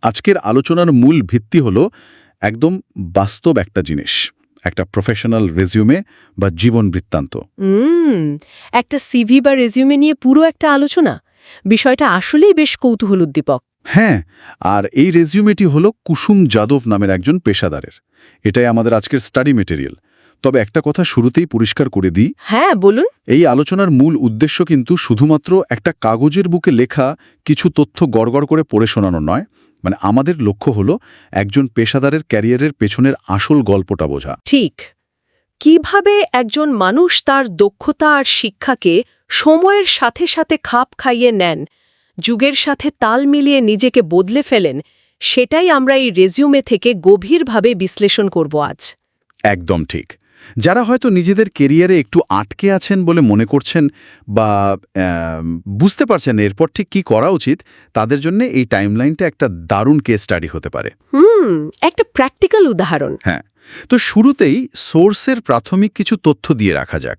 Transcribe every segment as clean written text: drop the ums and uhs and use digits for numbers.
আজকের আলোচনার মূল ভিত্তি হলো একদম বাস্তব একটা জিনিস, একটা প্রফেশনাল রেজিউমে বা জীবন বৃত্তান্ত। একটা সিভি বা রেজিউমে নিয়ে পুরো একটা আলোচনা। বিষয়টা আসলেই বেশ কৌতূহল উদ্দীপক। হ্যাঁ, আর এই রেজিউমেটি হলো কুসুম যাদব নামের একজন পেশাদারের। এটাই আমাদের আজকের স্টাডি মেটেরিয়াল। তবে একটা কথা শুরুতেই পরিষ্কার করে দিই, হ্যাঁ বলুন। এই আলোচনার মূল উদ্দেশ্য কিন্তু শুধুমাত্র একটা কাগজের বুকে লেখা কিছু তথ্য গড়গড় করে পড়ে শোনানো নয়। মানে আমাদের লক্ষ্য হলো একজন পেশাদারের ক্যারিয়ারের পেছনের আসল গল্পটা বোঝা। ঠিক, কিভাবে একজন মানুষ তার দক্ষতা আর শিক্ষাকে সময়ের সাথে সাথে খাপ খাইয়ে নেন, যুগের সাথে তাল মিলিয়ে নিজেকে বদলে ফেলেন, সেটাই আমরা এই রেজিউমে থেকে গভীরভাবে বিশ্লেষণ করব আজ। একদম ঠিক। যারা হয়তো নিজেদের কেরিয়ারে একটু আটকে আছেন বলে মনে করছেন বা বুঝতে পারছেন এরপর ঠিক কী করা উচিত, তাদের জন্য এই টাইমলাইনটা একটা দারুণ কেস স্টাডি হতে পারে। একটা প্র্যাকটিক্যাল উদাহরণ। হ্যাঁ, তো শুরুতেই সোর্সের প্রাথমিক কিছু তথ্য দিয়ে রাখা যাক।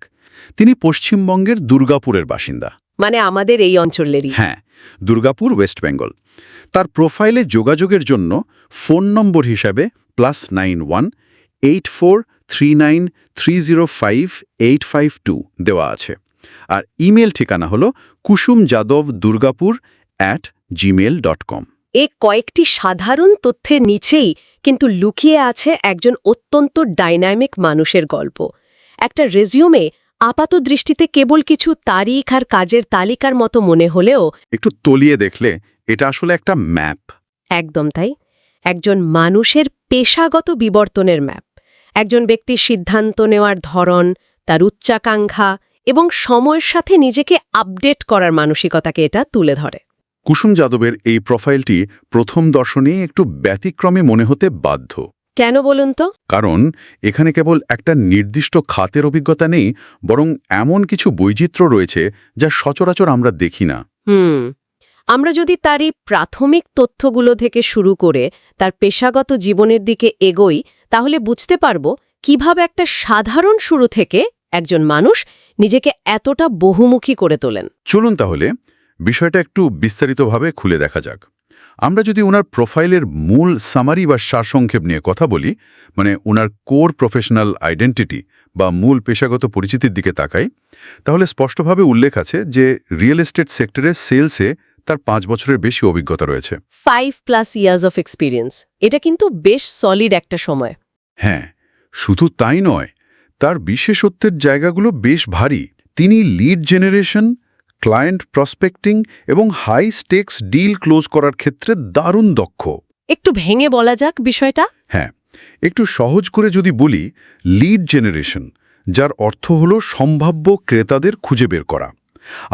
তিনি পশ্চিমবঙ্গের দুর্গাপুরের বাসিন্দা। মানে আমাদের এই অঞ্চলেরই। হ্যাঁ, দুর্গাপুর, ওয়েস্ট বেঙ্গল। তার প্রোফাইলে যোগাযোগের জন্য ফোন নম্বর হিসাবে +91 8439305852 দেওয়া আছে। আর ইমেল ঠিকানা হলো kusumjadovdurgapur@gmail.com। এ কয়েকটি সাধারণ তথ্যের নিচেই কিন্তু লুকিয়ে আছে একজন অত্যন্ত ডাইনামিক মানুষের গল্প। একটা রেজিউমে আপাত দৃষ্টিতে কেবল কিছু তারিখ আর কাজের তালিকার মতো মনে হলেও একটু তলিয়ে দেখলে এটা আসলে একটা ম্যাপ। একদম তাই, একজন মানুষের পেশাগত বিবর্তনের ম্যাপ। একজন ব্যক্তির সিদ্ধান্ত নেওয়ার ধরন, তার উচ্চাকাঙ্ক্ষা এবং সময়ের সাথে নিজেকে আপডেট করার মানসিকতাকে এটা তুলে ধরে। কুসুম যাদবের এই প্রোফাইলটি প্রথম দর্শনেই একটু ব্যতিক্রমী মনে হতে বাধ্য। কেন বলুন তো? কারণ এখানে কেবল একটা নির্দিষ্ট খাতের অভিজ্ঞতা নেই, বরং এমন কিছু বৈচিত্র্য রয়েছে যা সচরাচর আমরা দেখি না। আমরা যদি তারই প্রাথমিক তথ্যগুলো থেকে শুরু করে তার পেশাগত জীবনের দিকে এগোই, তাহলে বুঝতে পারব কিভাবে একটা সাধারণ শুরু থেকে একজন মানুষ নিজেকে এতটা বহুমুখী করে তোলেন। চলুন তাহলে বিষয়টা একটু বিস্তারিতভাবে খুলে দেখা যাক। আমরা যদি ওনার প্রোফাইলের মূল সামারি বা সারসংক্ষেপ নিয়ে কথা বলি, মানে ওনার কোর প্রফেশনাল আইডেন্টিটি বা মূল পেশাগত পরিচিতির দিকে তাকাই, তাহলে স্পষ্টভাবে উল্লেখ আছে যে রিয়েল এস্টেট সেক্টরে সেলসে তার 5 বছরের বেশি অভিজ্ঞতা রয়েছে। 5+ ইয়ার্স অফ এক্সপিরিয়েন্স, এটা কিন্তু বেশ সলিড একটা সময়। হ্যাঁ, শুধু তাই নয়, তার বিশেষত্বের জায়গাগুলো বেশ ভারী। তিনি লিড জেনারেশন, ক্লায়েন্ট প্রসপেক্টিং এবং হাই স্টেকস ডিল ক্লোজ করার ক্ষেত্রে দারুণ দক্ষ। একটু ভেঙে বলা যাক বিষয়টা। হ্যাঁ, একটু সহজ করে যদি বলি, লিড জেনারেশন, যার অর্থ হলো সম্ভাব্য ক্রেতাদের খুঁজে বের করা,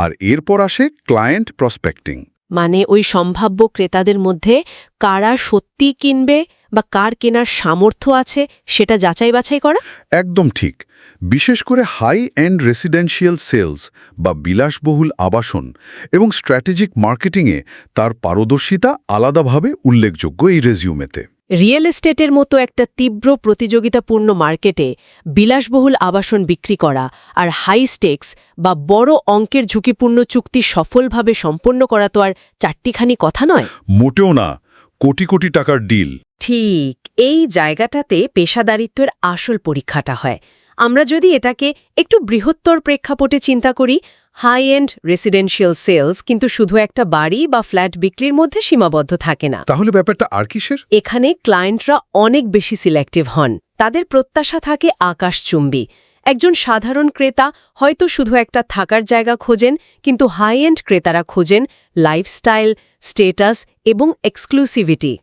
আর এরপর আসে ক্লায়েন্ট প্রসপেক্টিং, মানে ওই সম্ভাব্য ক্রেতাদের মধ্যে কারা সত্যি কিনবে বা কার কেনার সামর্থ্য আছে সেটা যাচাই বাছাই করা। একদম ঠিক। বিশেষ করে হাই এন্ড রেসিডেন্সিয়াল সেলস বা বিলাসবহুল আবাসন এবং স্ট্র্যাটেজিক মার্কেটিংয়ে তার পারদর্শিতা আলাদাভাবে উল্লেখযোগ্য এই রেজিউমেতে। রিয়েল এস্টেটের মতো একটা তীব্র প্রতিযোগিতাপূর্ণ মার্কেটে বিলাসবহুল আবাসন বিক্রি করা আর হাই স্টেকস বা বড় অঙ্কের ঝুঁকিপূর্ণ চুক্তি সফলভাবে সম্পন্ন করা তো আর চারটিখানি কথা নয়। মোটেও না, কোটি কোটি টাকার ডিল। ঠিক এই জায়গাটাতে পেশাদারিত্বের আসল পরীক্ষাটা হয়। আমরা যদি এটাকে একটু বৃহত্তর প্রেক্ষাপটে চিন্তা করি, হাই এন্ড রেসিডেন্সিয়াল সেলস কিন্তু শুধু একটা বাড়ি বা ফ্ল্যাট বিক্রির মধ্যে সীমাবদ্ধ থাকে না। তাহলে ব্যাপারটা আর কিসের? এখানে ক্লায়েন্টরা অনেক বেশি সিলেক্টিভ হন। তাদের প্রত্যাশা থাকে আকাশচুম্বী। একজন সাধারণ ক্রেতা হয়তো শুধু একটা থাকার জায়গা খোঁজেন, কিন্তু হাই এন্ড ক্রেতারা খোঁজেন লাইফস্টাইল, স্টেটাস এবং এক্সক্লুসিভিটি।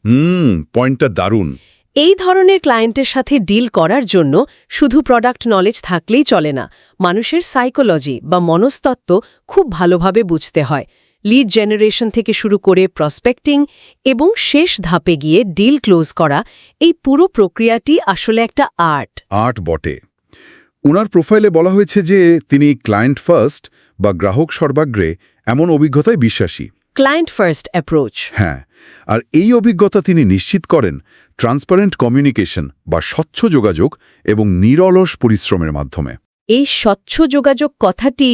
পয়েন্টটা দারুণ। এই ধরনের ক্লায়েন্টের সাথে ডিল করার জন্য শুধু প্রোডাক্ট নলেজ থাকলেই চলে না, মানুষের সাইকোলজি বা মনস্তত্ত্ব খুব ভালোভাবে বুঝতে হয়। লিড জেনারেশন থেকে শুরু করে প্রসপেক্টিং এবং শেষ ধাপে গিয়ে ডিল ক্লোজ করা, এই পুরো প্রক্রিয়াটি আসলে একটা আর্ট বটে। ওনার প্রোফাইলে বলা হয়েছে যে তিনি ক্লায়েন্ট ফার্স্ট বা গ্রাহক সর্বাগ্রে এমন অভিজ্ঞতায় বিশ্বাসী। Client first approach. হ্যাঁ, আর এই অভিজ্ঞতা তিনি নিশ্চিত করেন ট্রান্সপারেন্ট কমিউনিকেশন বা স্বচ্ছ যোগাযোগ এবং নিরলস পরিশ্রমের মাধ্যমে। এই স্বচ্ছ যোগাযোগ কথাটি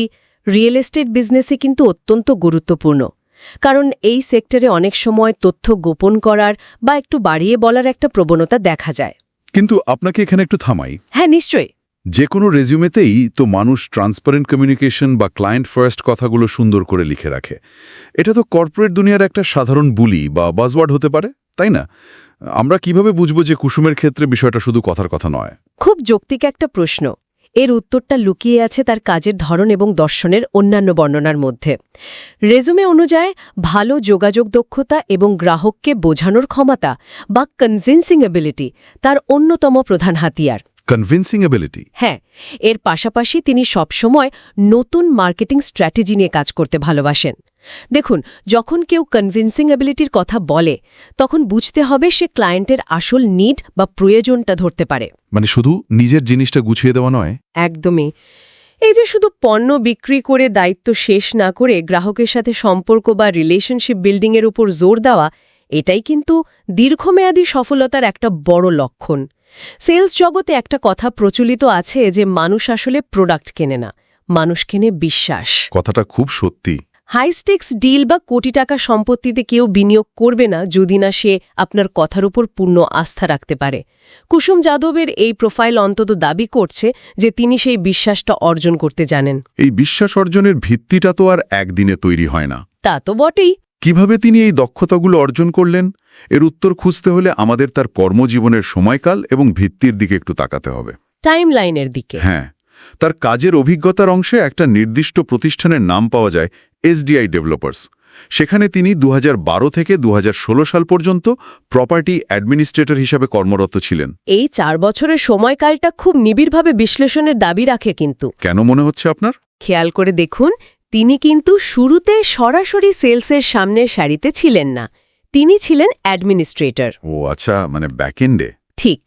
রিয়েল এস্টেট বিজনেসে কিন্তু অত্যন্ত গুরুত্বপূর্ণ। কারণ এই সেক্টরে অনেক সময় তথ্য গোপন করার বা একটু বাড়িয়ে বলার একটা প্রবণতা দেখা যায়। কিন্তু আপনাকে এখানে একটু থামাই। হ্যাঁ, নিশ্চয়ই। যে কোনো রেজিউমেতেই তো মানুষ ট্রান্সপারেন্ট কমিউনিকেশন বা ক্লায়েন্ট ফার্স্ট কথাগুলো সুন্দর করে লিখে রাখে। এটা তো কর্পোরেট দুনিয়ার একটা সাধারণ বুলি বা বাজওয়ার্ড হতে পারে, তাই না? আমরা কিভাবে বুঝবো যে কুসুমের ক্ষেত্রে বিষয়টা শুধু কথার কথা নয়? খুব যৌক্তিক একটা প্রশ্ন। এর উত্তরটা লুকিয়ে আছে তার কাজের ধরন এবং দর্শনের অন্যান্য বর্ণনার মধ্যে। রেজুমে অনুযায়ী ভালো যোগাযোগ দক্ষতা এবং গ্রাহককে বোঝানোর ক্ষমতা বা কনভিন্সিং এবিলিটি তার অন্যতম প্রধান হাতিয়ার। Convincing ability? হ্যাঁ, এর পাশাপাশি তিনি সবসময় নতুন মার্কেটিং স্ট্র্যাটেজি নিয়ে কাজ করতে ভালোবাসেন। দেখুন, যখন কেউ কনভিন্সিং এবিলিটির কথা বলে তখন বুঝতে হবে সে ক্লায়েন্টের আসল নিড বা প্রয়োজনটা ধরতে পারে। মানে শুধু নিজের জিনিসটা গুছিয়ে দেওয়া নয়। একদমই। এই যে শুধু পণ্য বিক্রি করে দায়িত্ব শেষ না করে গ্রাহকের সাথে সম্পর্ক বা রিলেশনশিপ বিল্ডিংয়ের উপর জোর দেওয়া, এটাই কিন্তু দীর্ঘমেয়াদী সফলতার একটা বড় লক্ষণ। সেলস জগতে একটা কথা প্রচলিত আছে যে মানুষ আসলে প্রোডাক্ট কেনে না, মানুষ কেনে বিশ্বাস। কথাটা খুব সত্যি। হাইস্টেক্স ডিল বা কোটি টাকা সম্পত্তিতে কেউ বিনিয়োগ করবে না যদি না সে আপনার কথার উপর পূর্ণ আস্থা রাখতে পারে। কুসুম যাদবের এই প্রোফাইল অন্তত দাবি করছে যে তিনি সেই বিশ্বাসটা অর্জন করতে জানেন। এই বিশ্বাস অর্জনের ভিত্তিটা তো আর একদিনে তৈরি হয় না। তা তো বটেই। কিভাবে তিনি এই দক্ষতাগুলো অর্জন করলেন, এর উত্তর খুঁজতে হলে আমাদের তার কর্মজীবনের সময়কাল এবং ভিত্তির দিকে একটু তাকাতে হবে। টাইমলাইনের দিকে। হ্যাঁ, তার কাজের অভিজ্ঞতার অংশে একটা নির্দিষ্ট প্রতিষ্ঠানের নাম পাওয়া যায়, এসডিআই ডেভেলপার্স। সেখানে তিনি 2012 থেকে 2016 সাল পর্যন্ত প্রপার্টি অ্যাডমিনিস্ট্রেটর হিসাবে কর্মরত ছিলেন। এই 4 বছরের সময়কালটা খুব নিবিড়ভাবে বিশ্লেষণের দাবি রাখে। কিন্তু কেন মনে হচ্ছে আপনার? খেয়াল করে দেখুন, তিনি কিন্তু শুরুতে সরাসরি সেলসের সামনের সারিতে ছিলেন না, তিনি ছিলেন অ্যাডমিনিস্ট্রেটর। ও আচ্ছা, মানে ব্যাকএন্ডে। ঠিক।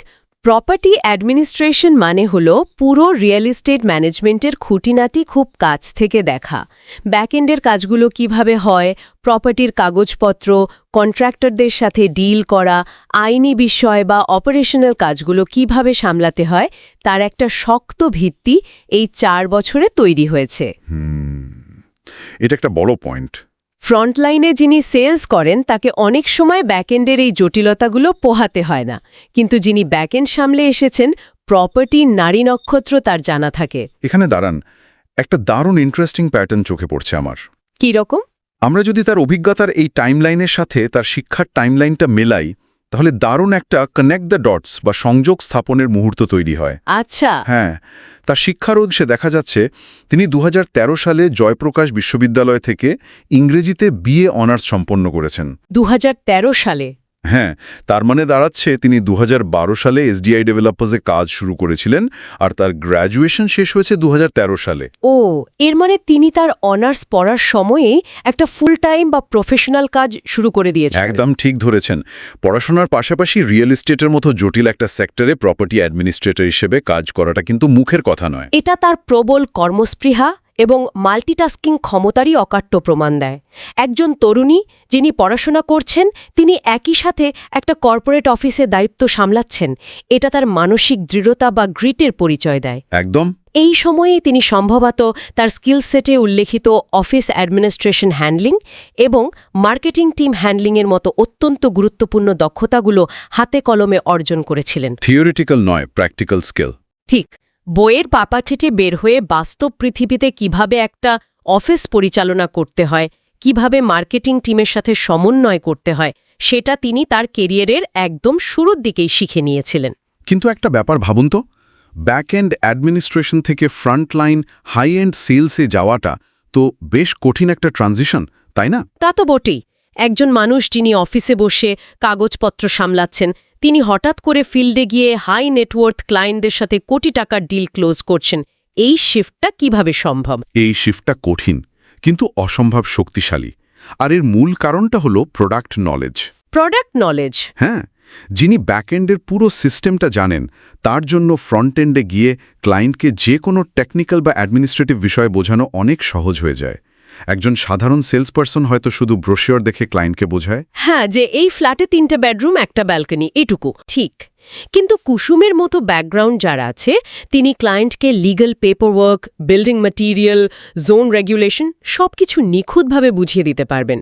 প্রপার্টি অ্যাডমিনিস্ট্রেশন মানে হল পুরো রিয়েল এস্টেট ম্যানেজমেন্টের খুঁটিনাটি খুব কাছ থেকে দেখা। ব্যাকএন্ডের কাজগুলো কিভাবে হয়, প্রপার্টির কাগজপত্র, কন্ট্রাক্টরদের সাথে ডিল করা, আইনি বিষয় বা অপারেশনাল কাজগুলো কিভাবে সামলাতে হয়, তার একটা শক্ত ভিত্তি এই 4 বছরে তৈরি হয়েছে। এটা একটা বড় পয়েন্ট। ফ্রন্টলাইনে যিনি সেলস করেন তাকে অনেক সময় ব্যাকএন্ডের এই জটিলতাগুলো পোহাতে হয় না, কিন্তু যিনি ব্যাকএন্ড সামলে এসেছেন প্রপার্টির নারী নক্ষত্র তার জানা থাকে। এখানে দাঁড়ান, একটা দারুণ ইন্টারেস্টিং প্যাটার্ন চোখে পড়ছে আমার। কী রকম? আমরা যদি তার অভিজ্ঞতার এই টাইমলাইনের সাথে তার শিক্ষার টাইমলাইনটা মেলাই, তাহলে দারুণ একটা কানেক্ট দ্য ডটস বা সংযোগ স্থাপনের মুহূর্ত তৈরি হয়। আচ্ছা। হ্যাঁ, তার শিক্ষার উৎসে দেখা যাচ্ছে তিনি 2013 সালে জয়প্রকাশ বিশ্ববিদ্যালয় থেকে ইংরেজিতে বিএ অনার্স সম্পন্ন করেছেন। 2013 সালে? হ্যাঁ, তার মানে দাঁড়াচ্ছে তিনি 2012 সালে এসডিআই ডেভেলপার্সে কাজ শুরু করেছিলেন আর তার গ্র্যাজুয়েশন শেষ হয়েছে 2013 সালে। ও, এর মানে তিনি তার অনার্স পড়ার সময়েই একটা ফুল টাইম বা প্রফেশনাল কাজ শুরু করে দিয়েছেন। একদম ঠিক ধরেছেন। পড়াশোনার পাশাপাশি রিয়েল এস্টেটের মতো জটিল একটা সেক্টরে প্রপার্টি অ্যাডমিনিস্ট্রেটর হিসেবে কাজ করাটা কিন্তু মুখের কথা নয়। এটা তার প্রবল কর্মস্পৃহা এবং মাল্টিটাস্কিং ক্ষমতারই অকাট্য প্রমাণ দেয়। একজন তরুণী যিনি পড়াশোনা করছেন, তিনি একই সাথে একটা কর্পোরেট অফিসে দায়িত্ব সামলাচ্ছেন, এটা তার মানসিক দৃঢ়তা বা গ্রিটের পরিচয় দেয়। একদম। এই সময়ে তিনি সম্ভবত তার স্কিল সেটে উল্লেখিত অফিস অ্যাডমিনিস্ট্রেশন হ্যান্ডলিং এবং মার্কেটিং টিম হ্যান্ডলিংয়ের মতো অত্যন্ত গুরুত্বপূর্ণ দক্ষতাগুলো হাতে কলমে অর্জন করেছিলেন। থিওরিটিক্যাল নয়, প্র্যাকটিক্যাল স্কিল। ঠিক। বইয়ের পাপাঠেটে বের হয়ে বাস্তব পৃথিবীতে কিভাবে একটা অফিস পরিচালনা করতে হয়, কিভাবে মার্কেটিং টিমের সাথে সমন্বয় করতে হয়, সেটা তিনি তার কেরিয়ারের একদম শুরুর দিকেই শিখে নিয়েছিলেন। কিন্তু একটা ব্যাপার ভাবুন তো, ব্যাকএন্ড অ্যাডমিনিস্ট্রেশন থেকে ফ্রন্টলাইন হাই এন্ড সেলসে যাওয়াটা তো বেশ কঠিন একটা ট্রানজিশন, তাই না? তা তো বটেই। একজন মানুষ যিনি অফিসে বসে কাগজপত্র সামলাচ্ছেন, তিনি হঠাৎ করে ফিল্ডে গিয়ে হাই নেটওয়ার্থ ক্লায়েন্টদের সাথে কোটি টাকার ডিল ক্লোজ করছেন। এই শিফটটা কিভাবে সম্ভব? এই শিফটটা কঠিন কিন্তু অসম্ভব শক্তিশালী। আর এর মূল কারণটা হলো প্রোডাক্ট নলেজ। Product knowledge? হ্যাঁ, যিনি ব্যাকএন্ডের পুরো সিস্টেমটা জানেন, তার জন্য ফ্রন্ট এন্ডে গিয়ে ক্লায়েন্টকে যে কোনো টেকনিক্যাল বা অ্যাডমিনিস্ট্রেটিভ বিষয় বোঝানো অনেক সহজ হয়ে যায়। একজন সাধারণ সেলসপারসন হয়তো শুধু ব্রোশিওর দেখে ক্লায়েন্টকে বোঝায়, হ্যাঁ, যে এই ফ্ল্যাটে 3টে বেডরুম, একটা ব্যালকনি, এটুকু। ঠিক। কিন্তু কুসুমের মতো ব্যাকগ্রাউন্ড যার আছে, তিনি ক্লায়েন্টকে legal paperwork, building material, zone regulation সবকিছু নিখুঁতভাবে বুঝিয়ে দিতে পারবেন।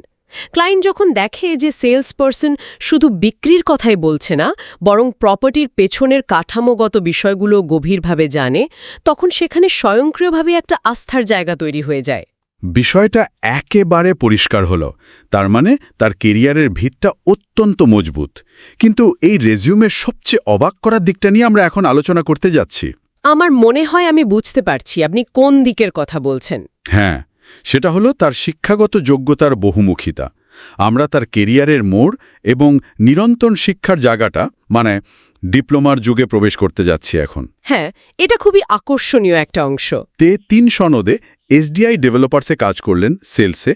ক্লায়েন্ট যখন দেখে যে সেলস পারসন শুধু বিক্রির কথাই বলছে না, বরং প্রপার্টির পেছনের কাঠামোগত বিষয়গুলো গভীরভাবে জানে, তখন সেখানে স্বয়ংক্রিয়ভাবে একটা আস্থার জায়গা তৈরি হয়ে যায়। বিষয়টা একেবারে পরিষ্কার হলো। তার মানে তার কেরিয়ারের ভিতটা অত্যন্ত মজবুত। কিন্তু এই রেজিউমের সবচেয়ে অবাক করার দিকটা নিয়ে আমরা এখন আলোচনা করতে যাচ্ছি। আমার মনে হয় আমি বুঝতে পারছি আপনি কোন দিকের কথা বলছেন। হ্যাঁ, সেটা হলো তার শিক্ষাগত যোগ্যতার বহুমুখিতা। আমরা তার কেরিয়ারের মোড় এবং নিরন্তর শিক্ষার জায়গাটা, মানে ডিপ্লোমার যুগে প্রবেশ করতে যাচ্ছি এখন। হ্যাঁ, এটা খুবই আকর্ষণীয় একটা অংশ। 3 সনদে এসডিআই ডেভেলপার্সে কাজ করলেন, সেলসে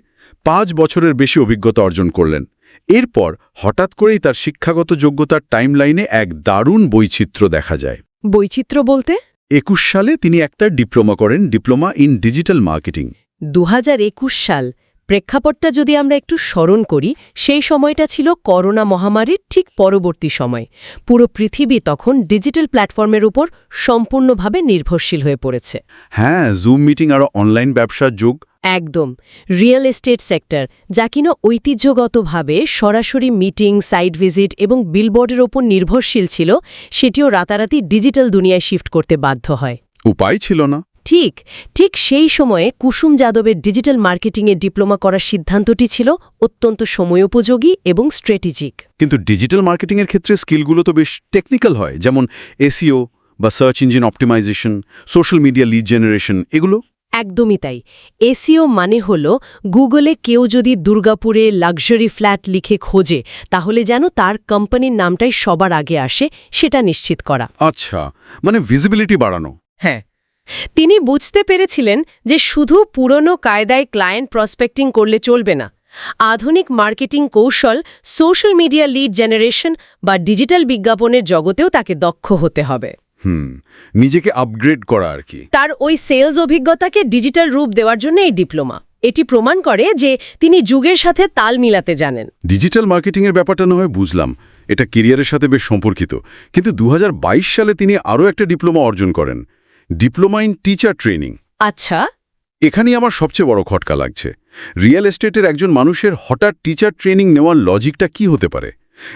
5 বছরের বেশি অভিজ্ঞতা অর্জন করলেন। এরপর হঠাৎ করেই তার শিক্ষাগত যোগ্যতার টাইমলাইনে এক দারুণ বৈচিত্র্য দেখা যায়। বৈচিত্র্য বলতে? 21 সালে তিনি একটা ডিপ্লোমা করেন, ডিপ্লোমা ইন ডিজিটাল মার্কেটিং। 2021 সাল, প্রেক্ষাপটটা যদি আমরা একটু স্মরণ করি, সেই সময়টা ছিল করোনা মহামারীর ঠিক পরবর্তী সময়। পুরো পৃথিবী তখন ডিজিটাল প্ল্যাটফর্মের উপর সম্পূর্ণভাবে নির্ভরশীল হয়ে পড়েছে। হ্যাঁ, জুম মিটিং আর অনলাইন ব্যবসার যুগ। একদম। রিয়েল এস্টেট সেক্টর, যা কিনা ঐতিহ্যগতভাবে সরাসরি মিটিং, সাইট ভিজিট এবং বিলবোর্ডের ওপর নির্ভরশীল ছিল, সেটিও রাতারাতি ডিজিটাল দুনিয়ায় শিফট করতে বাধ্য হয়। উপায় ছিল না। ঠিক সেই সময়ে কুসুম যাদবের ডিজিটাল মার্কেটিংয়ে ডিপ্লোমা করার সিদ্ধান্তটি ছিল অত্যন্ত সময়োপযোগী এবং স্ট্র্যাটেজিক। কিন্তু ডিজিটাল মার্কেটিংয়ের ক্ষেত্রে স্কিলগুলো তো বেশ টেকনিক্যাল হয়, যেমন এসইও বা search engine optimisation, social media lead generation, এগুলো। একদমই তাই। এসইও মানে হল গুগলে কেউ যদি দুর্গাপুরে লাক্সারি ফ্ল্যাট লিখে খোঁজে, তাহলে যেন তার কোম্পানির নামটাই সবার আগে আসে, সেটা নিশ্চিত করা। আচ্ছা, মানে ভিজিবিলিটি বাড়ানো। হ্যাঁ, তিনি বুঝতে পেরেছিলেন যে শুধু পুরনো কায়দায় ক্লায়েন্ট প্রসপেক্টিং করলে চলবে না। আধুনিক মার্কেটিং কৌশল, সোশ্যাল মিডিয়া লিড জেনারেশন বা ডিজিটাল বিজ্ঞাপনের জগতেও তাকে দক্ষ হতে হবে। নিজেকে আপগ্রেড করা আর কি। তার ওই সেলস অভিজ্ঞতাকে ডিজিটাল রূপ দেওয়ার জন্য এই ডিপ্লোমা। এটি প্রমাণ করে যে তিনি যুগের সাথে তাল মিলাতে জানেন। ডিজিটাল মার্কেটিংয়ের ব্যাপারটা না হয় বুঝলাম, এটা কেরিয়ারের সাথে বেশ সম্পর্কিত। কিন্তু 2022 সালে তিনি আরও একটা ডিপ্লোমা অর্জন করেন, ডিপ্লোমা ইন টিচার ট্রেনিং। আচ্ছা, এখানেই আমার সবচেয়ে বড় খটকা লাগছে। রিয়েল এস্টেটের একজন মানুষের হঠাৎ টিচার ট্রেনিং নেওয়ার লজিকটা কি হতে পারে?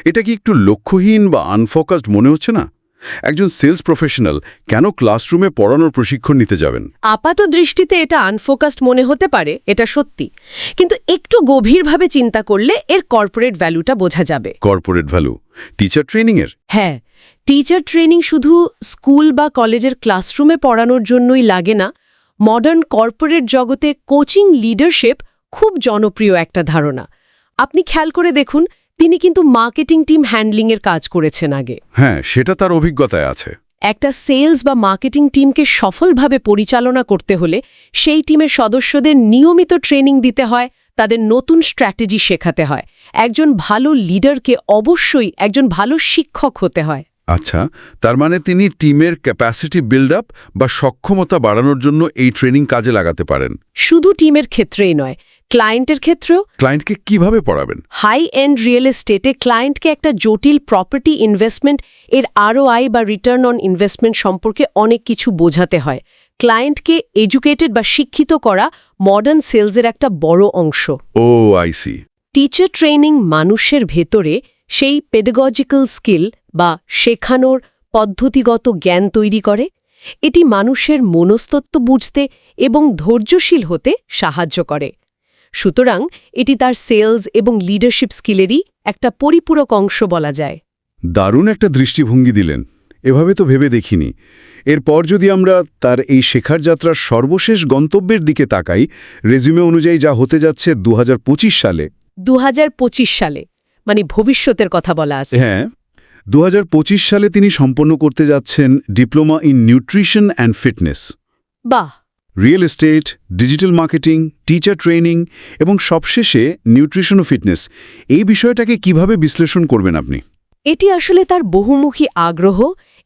এটা কি একটু লক্ষ্যহীন বা আনফোকাসড মনে হচ্ছে না? একজন সেলস প্রফেশনাল কেন ক্লাসরুমে পড়ানোর প্রশিক্ষণ নিতে যাবেন? আপাত দৃষ্টিতে এটা আনফোকাসড মনে হতে পারে, এটা সত্যি। কিন্তু একটু গভীরভাবে চিন্তা করলে এর কর্পোরেট ভ্যালুটা বোঝা যাবে। কর্পোরেট ভ্যালু টিচার ট্রেনিংয়ের? হ্যাঁ, টিচার ট্রেনিং শুধু স্কুল বা কলেজের ক্লাসরুমে পড়ানোর জন্যই লাগে না। মডার্ন কর্পোরেট জগতে কোচিং লিডারশিপ খুব জনপ্রিয় একটা ধারণা। আপনি খেয়াল করে দেখুন, তিনি কিন্তু মার্কেটিং টিম হ্যান্ডলিংয়ের কাজ করেছেন আগে। হ্যাঁ, সেটা তার অভিজ্ঞতায় আছে। একটা সেলস বা মার্কেটিং টিমকে সফলভাবে পরিচালনা করতে হলে সেই টিমের সদস্যদের নিয়মিত ট্রেনিং দিতে হয়, তাদের নতুন স্ট্র্যাটেজি শেখাতে হয়। একজন ভালো লিডারকে অবশ্যই একজন ভালো শিক্ষক হতে হয়। আচ্ছা, তার মানে তিনি টিমের ক্যাপাসিটি বিল্ড আপ বা সক্ষমতা বাড়ানোর জন্য এই ট্রেনিং কাজে লাগাতে পারেন। শুধু টিমের ক্ষেত্রেই নয়, ক্লায়েন্টের ক্ষেত্রেও। ক্লায়েন্টকে কিভাবে পড়াবেন? হাই এন্ড রিয়েল এস্টেটে ক্লায়েন্টকে একটা জটিল প্রপার্টি ইনভেস্টমেন্ট এর আরওআই বা রিটার্ন অন ইনভেস্টমেন্ট সম্পর্কে অনেক কিছু বোঝাতে হয়। ক্লায়েন্টকে এডুকেটেড বা শিক্ষিত করা মডার্ন সেলসের একটা বড় অংশ। ও আই সি। টিচার ট্রেনিং মানুষের ভেতরে সেই পেডাগজিক্যাল স্কিল বা শেখানোর পদ্ধতিগত জ্ঞান তৈরি করে। এটি মানুষের মনস্তত্ত্ব বুঝতে এবং ধৈর্যশীল হতে সাহায্য করে। সুতরাং এটি তার সেলস এবং লিডারশিপ স্কিলেরই একটা পরিপূরক অংশ বলা যায়। দারুণ একটা দৃষ্টিভঙ্গি দিলেন, এভাবে তো ভেবে দেখিনি। এরপর যদি আমরা তার এই শেখার যাত্রার সর্বশেষ গন্তব্যের দিকে তাকাই, রেজিউমে অনুযায়ী যা হতে যাচ্ছে 2025 সালে। 2025 সালে মানে ভবিষ্যতের কথা বলা আছে। হ্যাঁ, 2025 সালে তিনি সম্পন্ন করতে যাচ্ছেন diploma in nutrition and fitness. বাহ! Real estate, digital marketing, teacher training এবং সবশেষে নিউট্রিশন ও ফিটনেস, এই বিষয়টাকে কিভাবে বিশ্লেষণ করবেন আপনি? এটি আসলে তার বহুমুখী আগ্রহ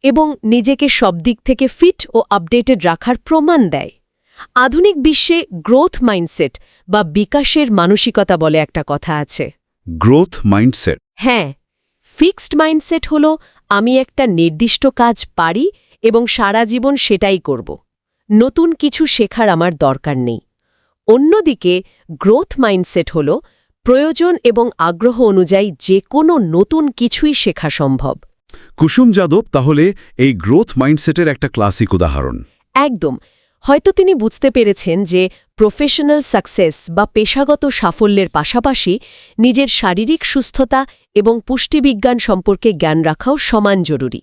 এবং নিজেকে সব দিক থেকে ফিট ও আপডেটেড রাখার প্রমাণ দেয়। আধুনিক বিশ্বে গ্রোথ মাইন্ডসেট বা বিকাশের মানসিকতা বলে একটা কথা আছে। Growth mindset? হ্যাঁ, ফিক্সড মাইন্ডসেট হলো আমি একটা নির্দিষ্ট কাজ পারি এবং সারা জীবন সেটাই করব। নতুন কিছু শেখার আমার দরকার নেই। অন্যদিকে গ্রোথ মাইন্ডসেট হলো প্রয়োজন এবং আগ্রহ অনুযায়ী যে কোনো নতুন কিছুই শেখা সম্ভব। কুসুম যাদব তাহলে এই গ্রোথ মাইন্ডসেটের একটা ক্লাসিক উদাহরণ। একদম। হয়তো তিনি বুঝতে পেরেছেন যে প্রফেশনাল সাকসেস বা পেশাগত সাফল্যের পাশাপাশি নিজের শারীরিক সুস্থতা এবং পুষ্টিবিজ্ঞান সম্পর্কে জ্ঞান রাখাও সমান জরুরি।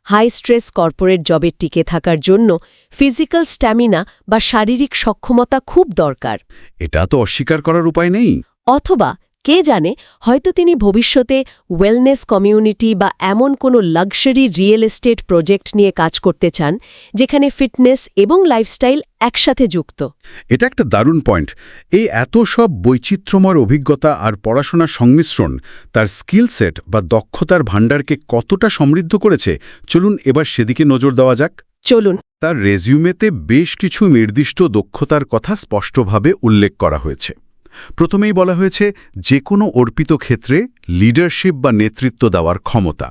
হাই স্ট্রেস কর্পোরেট জবে টিকে থাকার জন্য ফিজিক্যাল স্ট্যামিনা বা শারীরিক সক্ষমতা খুব দরকার। এটা তো অস্বীকার করার উপায় নেই। অথবা কে জানে, হয়তো তিনি ভবিষ্যতে ওয়েলনেস কমিউনিটি বা এমন কোনো লাক্সারি রিয়েল এস্টেট প্রজেক্ট নিয়ে কাজ করতে চান যেখানে ফিটনেস এবং লাইফস্টাইল একসাথে যুক্ত। এটা একটা দারুণ পয়েন্ট। এই এত সব বৈচিত্র্যময় অভিজ্ঞতা আর পড়াশোনার সংমিশ্রণ তার স্কিল সেট বা দক্ষতার ভাণ্ডারকে কতটা সমৃদ্ধ করেছে, চলুন এবার সেদিকে নজর দেওয়া যাক। চলুন। তার রেজিউমেতে বেশ কিছু নির্দিষ্ট দক্ষতার কথা স্পষ্টভাবে উল্লেখ করা হয়েছে। প্রথমেই বলা হয়েছে যে কোনো অর্পিত ক্ষেত্রে লিডারশিপ বা নেতৃত্ব দেওয়ার ক্ষমতা।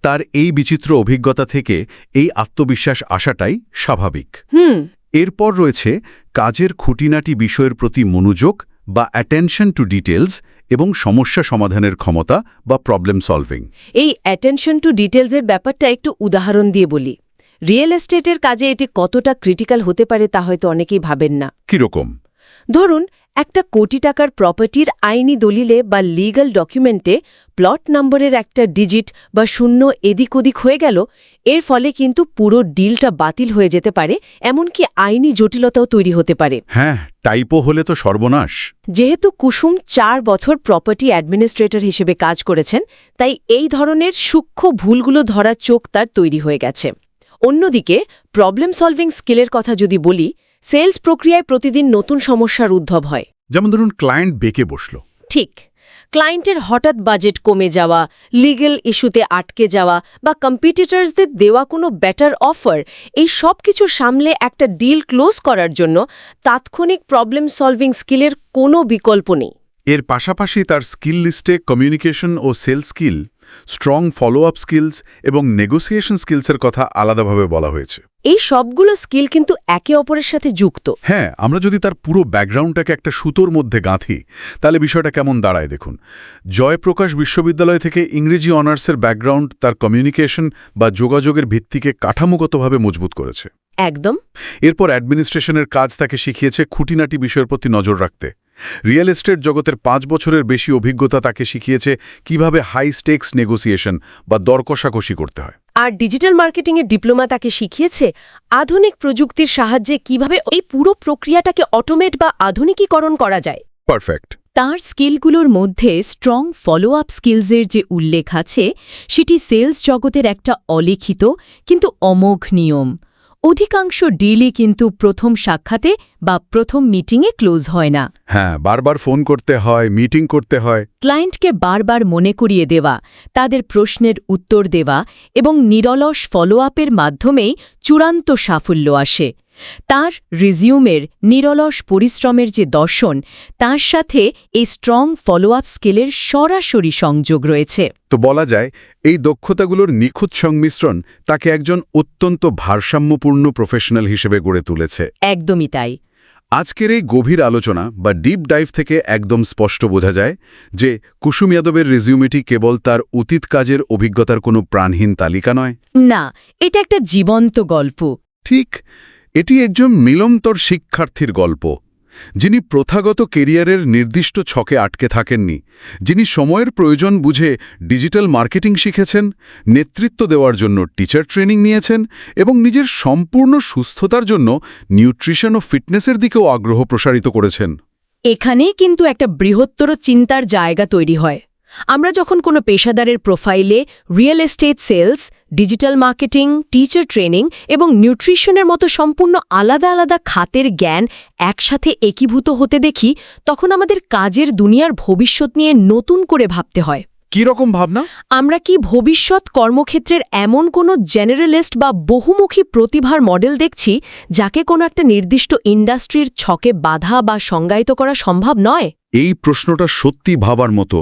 তার এই বিচিত্র অভিজ্ঞতা থেকে এই আত্মবিশ্বাস আসাটাই স্বাভাবিক। এরপর রয়েছে কাজের খুঁটিনাটি বিষয়ের প্রতি মনোযোগ বা অ্যাটেনশন টু ডিটেলস এবং সমস্যা সমাধানের ক্ষমতা বা প্রবলেম সলভিং। এই অ্যাটেনশন টু ডিটেলসের ব্যাপারটা একটু উদাহরণ দিয়ে বলি। রিয়েল এস্টেটের কাজে এটি কতটা ক্রিটিক্যাল হতে পারে তা হয়তো অনেকেই ভাবেন না। কিরকম? ধরুন, একটা কোটি টাকার প্রপার্টির আইনি দলিলে বা লিগ্যাল ডকুমেন্টে প্লট নম্বরের একটা ডিজিট বা শূন্য এদিক ওদিক হয়ে গেল, এর ফলে কিন্তু পুরো ডিলটা বাতিল হয়ে যেতে পারে, এমনকি আইনি জটিলতাও তৈরি হতে পারে। হ্যাঁ, টাইপো হলে তো সর্বনাশ। যেহেতু কুসুম 4 বছর প্রপার্টি অ্যাডমিনিস্ট্রেটর হিসেবে কাজ করেছেন, তাই এই ধরনের সূক্ষ্ম ভুলগুলো ধরার চোখ তার তৈরি হয়ে গেছে। অন্যদিকে প্রবলেম সলভিং স্কিলের কথা যদি বলি, সেলস প্রক্রিয়ায় প্রতিদিন নতুন সমস্যার উদ্ভব হয়। যেমন ধরুন, ক্লায়েন্ট বেঁকে বসল। ঠিক। ক্লায়েন্টের হঠাৎ বাজেট কমে যাওয়া, লিগ্যাল ইস্যুতে আটকে যাওয়া বা কম্পিটিটরসদের দেওয়া কোনো বেটার অফার, এই সব কিছু সামলে একটা ডিল ক্লোজ করার জন্য তাৎক্ষণিক প্রবলেম সলভিং স্কিলের কোনো বিকল্প নেই। এর পাশাপাশি তার স্কিল লিস্টে কমিউনিকেশন ও sales skill, strong follow up skills এবং নেগোসিয়েশন স্কিলসের কথা আলাদাভাবে বলা হয়েছে। এই সবগুলো স্কিল কিন্তু একে অপরের সাথে যুক্ত। হ্যাঁ, আমরা যদি তার পুরো ব্যাকগ্রাউন্ডটাকে একটা সুতোর মধ্যে গাঁথি, তাহলে বিষয়টা কেমন দাঁড়ায় দেখুন। জয়প্রকাশ বিশ্ববিদ্যালয় থেকে ইংরেজি অনার্সের ব্যাকগ্রাউন্ড তার কমিউনিকেশন বা যোগাযোগের ভিত্তিকে কাঠামোগতভাবে মজবুত করেছে। একদম। এরপর অ্যাডমিনিস্ট্রেশনের কাজ তাকে শিখিয়েছে খুঁটিনাটি বিষয়ের প্রতি নজর রাখতে। রিয়েল এস্টেট জগতের 5 বছরের বেশি অভিজ্ঞতা তাকে শিখিয়েছে কিভাবে হাই স্টেকস নেগোসিয়েশন বা দর কষাকষি করতে হয়। আর ডিজিটাল মার্কেটিংয়ের ডিপ্লোমা তাকে শিখিয়েছে আধুনিক প্রযুক্তির সাহায্যে কিভাবে এই পুরো প্রক্রিয়াটাকে অটোমেট বা আধুনিকীকরণ করা যায়। পারফেক্ট। তার স্কিলগুলোর মধ্যে স্ট্রং ফলো আপ স্কিলসের যে উল্লেখ আছে, সেটি সেলস জগতের একটা অলিখিত কিন্তু অমোঘ নিয়ম। অধিকাংশ ডিলই কিন্তু প্রথম সাক্ষাতে বা প্রথম মিটিংয়ে ক্লোজ হয় না। হ্যাঁ, বারবার ফোন করতে হয়, মিটিং করতে হয়। ক্লায়েন্টকে বারবার মনে করিয়ে দেওয়া, তাদের প্রশ্নের উত্তর দেওয়া এবং নিরলস ফলো আপের মাধ্যমেই চূড়ান্ত সাফল্য আসে। তার রিজিউমের নিরলস পরিশ্রমের যে দর্শন, তার সাথে এই স্ট্রং ফলো আপ স্কিলের সরাসরি সংযোগ রয়েছে। তো বলা যায়, এই দক্ষতাগুলোর নিখুঁত সংমিশ্রণ তাকে একজন অত্যন্ত ভারসাম্যপূর্ণ প্রফেশনাল হিসেবে গড়ে তুলেছে। একদমই তাই। আজকের এই গভীর আলোচনা বা ডিপ ডাইভ থেকে একদম স্পষ্ট বোঝা যায় যে কুসুম যাদবের রেজিউমেটি কেবল তার অতীত কাজের অভিজ্ঞতার কোনো প্রাণহীন তালিকা নয়। না, এটা একটা জীবন্ত গল্প। ঠিক, এটি একজন নিরন্তর শিক্ষার্থীর গল্প, যিনি প্রথাগত কেরিয়ারের নির্দিষ্ট ছকে আটকে থাকেননি, যিনি সময়ের প্রয়োজন বুঝে ডিজিটাল মার্কেটিং শিখেছেন, নেতৃত্ব দেওয়ার জন্য টিচার ট্রেনিং নিয়েছেন এবং নিজের সম্পূর্ণ সুস্থতার জন্য নিউট্রিশন ও ফিটনেসের দিকেও আগ্রহ প্রসারিত করেছেন। এখানেই কিন্তু একটা বৃহত্তর চিন্তার জায়গা তৈরি হয়। আমরা যখন কোনো পেশাদারের প্রোফাইলে real estate sales, digital marketing, teacher training এবং নিউট্রিশনের মতো সম্পূর্ণ আলাদা আলাদা খাতের জ্ঞান একসাথে একীভূত হতে দেখি, তখন আমাদের কাজের দুনিয়ার ভবিষ্যৎ নিয়ে নতুন করে ভাবতে হয়। কী রকম ভাবনা? আমরা কি ভবিষ্যৎ কর্মক্ষেত্রের এমন কোনো জেনারেলিস্ট বা বহুমুখী প্রতিভার মডেল দেখছি, যাকে কোনো একটা নির্দিষ্ট ইন্ডাস্ট্রির ছকে বাধা বা সংজ্ঞায়িত করা সম্ভব নয়? এই প্রশ্নটা সত্যি ভাবার মতো।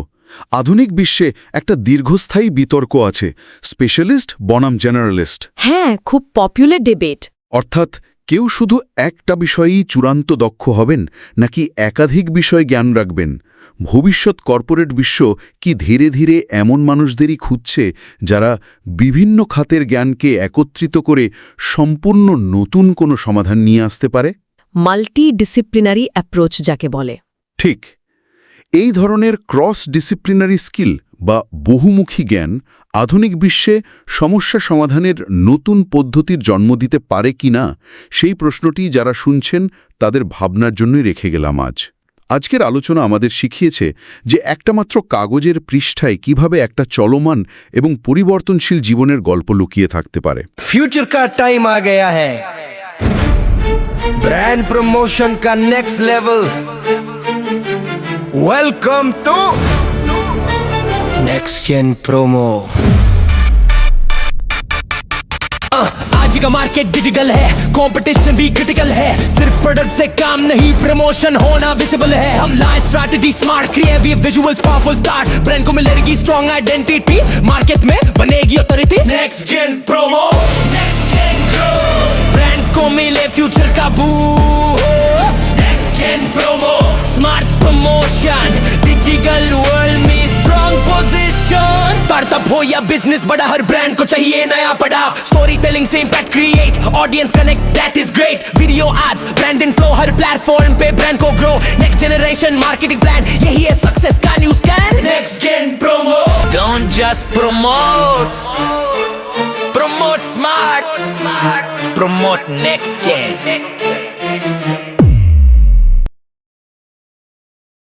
আধুনিক বিশ্বে একটা দীর্ঘস্থায়ী বিতর্ক আছে, স্পেশালিস্ট বনাম জেনারেলিস্ট। হ্যাঁ, খুব পপুলার ডিবেট। অর্থাৎ কেউ শুধু একটা বিষয়েই চূড়ান্ত দক্ষ হবেন নাকি একাধিক বিষয় জ্ঞান রাখবেন? ভবিষ্যৎ কর্পোরেট বিশ্ব কি ধীরে ধীরে এমন মানুষদেরই খুঁজছে যারা বিভিন্ন খাতের জ্ঞানকে একত্রিত করে সম্পূর্ণ নতুন কোনো সমাধান নিয়ে আসতে পারে? মাল্টিডিসিপ্লিনারি অ্যাপ্রোচ যাকে বলে। ঠিক। এই ধরনের ক্রস ডিসিপ্লিনারি স্কিল বা বহুমুখী জ্ঞান আধুনিক বিশ্বে সমস্যা সমাধানের নতুন পদ্ধতির জন্ম দিতে পারে কি না, সেই প্রশ্নটি যারা শুনছেন তাদের ভাবনার জন্যই রেখে গেলাম আজ। আজকের আলোচনা আমাদের শিখিয়েছে যে একটা মাত্র কাগজের পৃষ্ঠায় কিভাবে একটা চলমান এবং পরিবর্তনশীল জীবনের গল্প লুকিয়ে থাকতে পারে। फ्यूचर का टाइम आ गया है, ब्रांड प्रमोशन का next level. Welcome to next gen promo. आज का मार्केट डिजिटल है, कंपटीशन भी क्रिटिकल है, सिर्फ प्रोडक्ट से काम नहीं प्रमोशन होना विजिबल है। हम लाए strategy smart, creative visuals powerful start, brand को मिलेगी स्ट्रॉन्ग आइडेंटिटी, मार्केट में बनेगी authority. Next gen promo, next gen grow, brand को मिले फ्यूचर का boost. Next gen promo, smart promotion, digital world में स्ट्रॉन्ग पोजीशन। स्टार्टअप हो या बिजनेस बड़ा, हर ब्रांड को चाहिए नया पड़ाव। स्टोरी टेलिंग से impact create, audience connect, that is great. Video ads, brand inflow, हर प्लेटफॉर्म पे ब्रांड को grow. Next generation marketing plan, यही है सक्सेस का new scan. Next gen promo, don't just promote, promote smart, promote next gen.